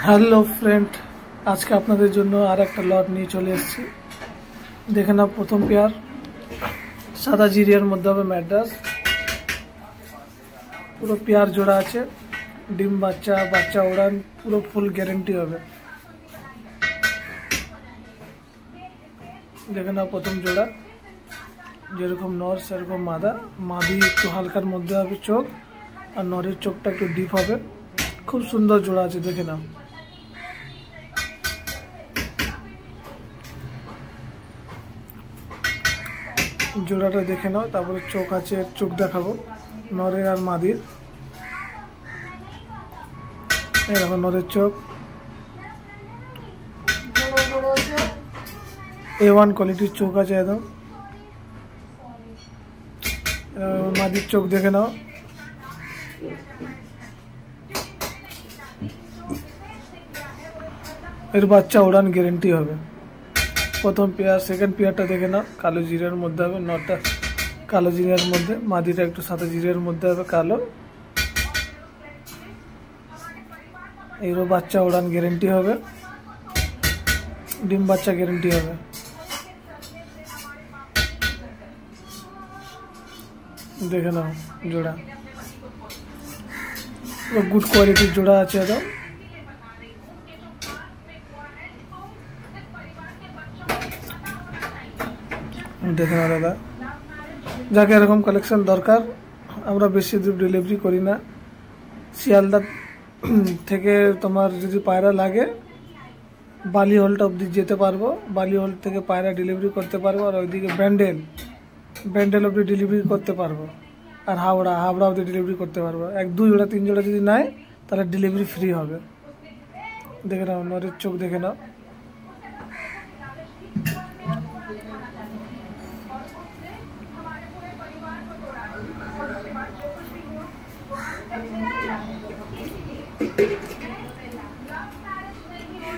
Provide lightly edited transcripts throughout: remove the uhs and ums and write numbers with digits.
Hello friend, আজকে আপনাদের জন্য আর একটা লট নিয়ে চলে এসেছি। দেখে নাও, প্রথম পেয়ার সাদা জিরিয়ার মধ্যে হবে ম্যাড্রাস। পুরো পেয়ার জোড়া আছে, ডিম বাচ্চা উড়ান পুরো ফুল গ্যারেন্টি হবে। দেখে নাও প্রথম জোড়া, যেরকম নর সেরকম মাদা। মাদি একটু হালকার মধ্যে হবে চোখ, আর নরের চোখটা একটু ডিপ হবে। খুব সুন্দর জোড়া আছে, দেখে নাও। জোড়াটা দেখে নাও, তারপরে চোখ আছে, চোখ দেখাবো নরের আর মাদির। এরকম নরের চোখ A1 কোয়ালিটির চোখ আছে একদম। মাদির চোখ দেখে নাও, এর বাচ্চা উড়ান গ্যারেন্টি হবে। প্রথম পেয়ার। সেকেন্ড পেয়ারটা দেখে নাও, কালো জিরার মধ্যে হবে। নটা কালো জিরার মধ্যে, মাদিটা একটু সাদা জিরার মধ্যে হবে কালো। এরও বাচ্চা উড়ান গ্যারেন্টি হবে, ডিম বাচ্চা গ্যারেন্টি হবে। দেখে নাও জোড়া, গুড কোয়ালিটির জোড়া আছে একদম। দেখে নাও দাদা, যাকে এরকম কালেকশন দরকার, আমরা বেশি দূর ডেলিভারি করি না। শিয়ালদা থেকে তোমার যদি পায়রা লাগে, বালি হলটা অবধি যেতে পারবো। বালি হল থেকে পায়রা ডেলিভারি করতে পারবো, আর ওইদিকে ব্যান্ডেল অবধি ডেলিভারি করতে পারবো। আর হাওড়া অবধি ডেলিভারি করতে পারবো। 1-2 জোড়া 3 জোড়া যদি নেয়, তাহলে ডেলিভারি ফ্রি হবে। দেখে নাও নরের চোখ দেখে নাও,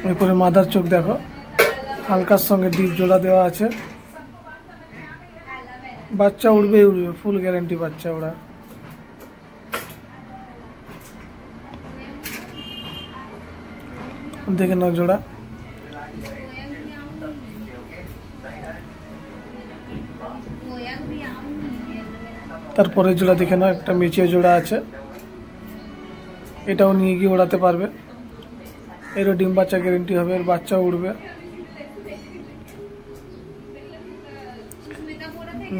এরপরে মাদার চোখ দেখো, হালকার সঙ্গে ডিপ জোড়া দেওয়া আছে। বাচ্চা উড়বে, ফুল গ্যারেন্টি বাচ্চা ওরা। দেখে নাও জোড়া, তারপরে জোড়া দেখে নাও, একটা মেচিয়া জোড়া আছে, এটাও নিয়ে গিয়ে ওড়াতে পারবে। এরও ডিম বাচ্চা গ্যারেন্টি হবে, এর বাচ্চা উড়বে।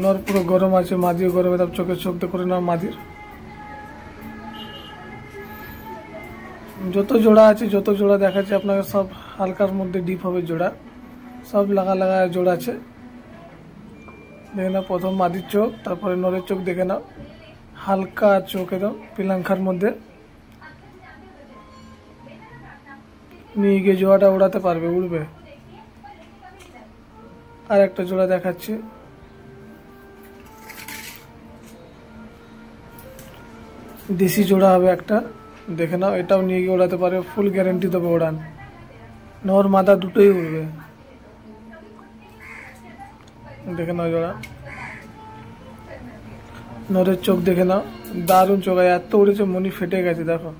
নর পুরো গরম আছে, মাদিও গরমে, তার চোখে চোখ করে নাও মাদির। যত জোড়া আছে, যত জোড়া দেখাচ্ছে আপনাকে, সব হালকার মধ্যে ডিপ হবে জোড়া, সব লাগা জোড়া আছে। দেখে নাও প্রথম মাদির চোখ, তারপরে নরের চোখ দেখে নাও, হালকা চোখ একদম পিলাঙ্খার মধ্যে। নিয়ে গিয়ে জোড়াটা উড়াতে পারবে, উড়বে। আর একটা জোড়া দেখাচ্ছি, দেশি জোড়া হবে একটা। দেখে নাও, এটাও নিয়ে গিয়ে ওড়াতে পারবে, ফুল গ্যারেন্টি দেবে ওড়ান। নর মাদা দুটোই উড়বে। দেখে নাও জোড়া, নরের চোখ দেখে নাও, দারুণ চোখ, এত উড়েছে মনি ফেটে গেছে। দেখো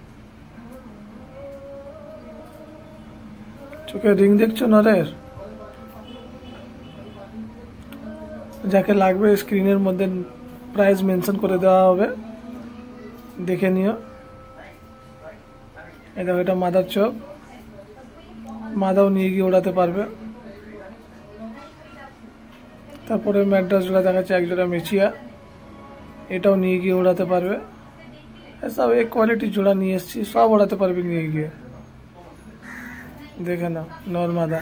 চোখে রিং দেখছো নরের। যাকে লাগবে স্ক্রিনের মধ্যে প্রাইস মেনশন করে দেওয়া হবে, দেখে নিও। এই দেখো, এটা মাদার চোখ, মাদাও নিয়ে গিয়ে ওড়াতে পারবে। তারপরে ম্যাড্রাস জোড়া দেখাচ্ছে, এক জোড়া মেচিয়া, এটাও নিয়ে গিয়ে ওড়াতে পারবে। সব এক কোয়ালিটির জোড়া নিয়ে এসেছি, সব ওড়াতে পারবে নিয়ে গিয়ে। দেখে নাও নর মাদা,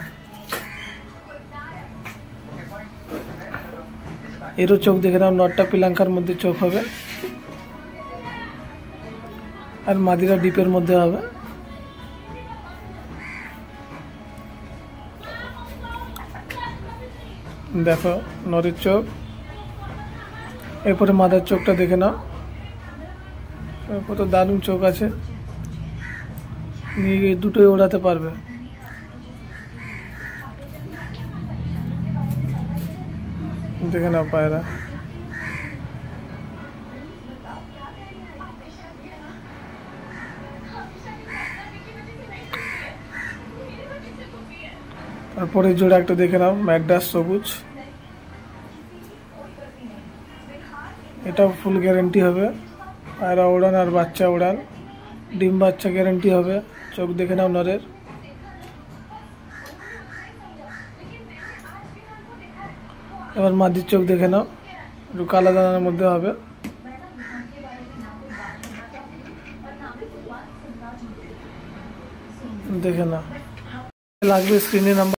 এরও চোখ দেখে নাও, নটটা পিলাঙ্কার মধ্যে চোখ হবে, আর মাদিরা ডিপের মধ্যে হবে। দেখো নরের চোখ, এরপরে মাদার চোখটা দেখে নাও, কত দারুণ চোখ আছে, নিয়ে গিয়ে দুটোই ওড়াতে পারবে। দেখে নাও পায়রা, তারপরে জোড়া একটা দেখে নাও, ম্যাকডাস সবুজ, এটাও ফুল গ্যারেন্টি হবে। পায়রা ওড়ান আর বাচ্চা ওড়ান, ডিম বাচ্চা গ্যারেন্টি হবে। চোখ দেখে নাও নরের। এবার মাদির চোখ দেখে নাও, একটু কালো দানার মধ্যে হবে। দেখে নাও, লাগবে স্ক্রিনে নাম্বার।